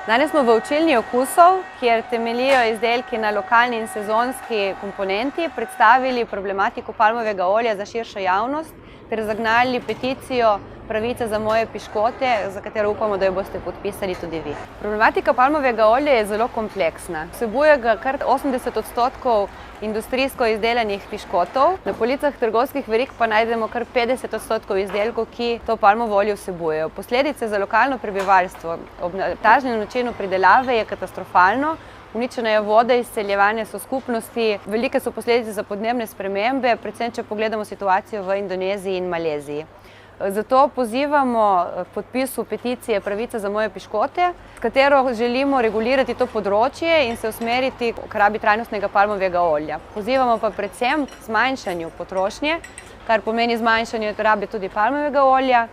Danes smo v učilni okusov, kjer temeljijo izdelki na lokalni in sezonski komponenti, predstavili problematiko palmovega olja za širšo javnost ter zagnali peticijo Pravica za moje piškote, za katero upamo, da jo boste podpisali tudi vi. Problematika palmovega olja je zelo kompleksna. Vsebuje ga kar 80% industrijsko izdelanih piškotov, na policah trgovskih verig pa najdemo kar 50% izdelkov, ki to palmovo olje vsebujejo. Posledice za lokalno prebivalstvo ob tažnem načinu pridelave je katastrofalno. Uničena je voda, izseljevanje so skupnosti, velike so posledice za podnebne spremembe, predvsem če pogledamo situacijo v Indoneziji in Maleziji. Zato pozivamo k podpisu peticije Pravica za moje piškote, s katero želimo regulirati to področje in se usmeriti k rabi trajnostnega palmovega olja. Pozivamo pa predvsem k zmanjšanju potrošnje, kar pomeni zmanjšanje rabe tudi palmovega olja,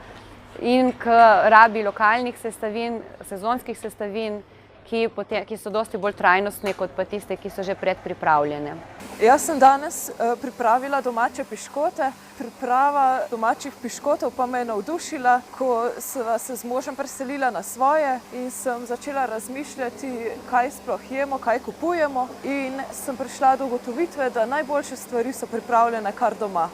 in k rabi lokalnih sestavin, sezonskih sestavin, ki so dosti bolj trajnostne kot pa tiste, ki so že predpripravljene. Jaz sem danes pripravila domače piškote. Priprava domačih piškotov pa me je navdušila, ko sva se z možem preselila na svoje in sem začela razmišljati, kaj sploh jemo, kaj kupujemo, in sem prišla do ugotovitve, da najboljše stvari so pripravljene kar doma.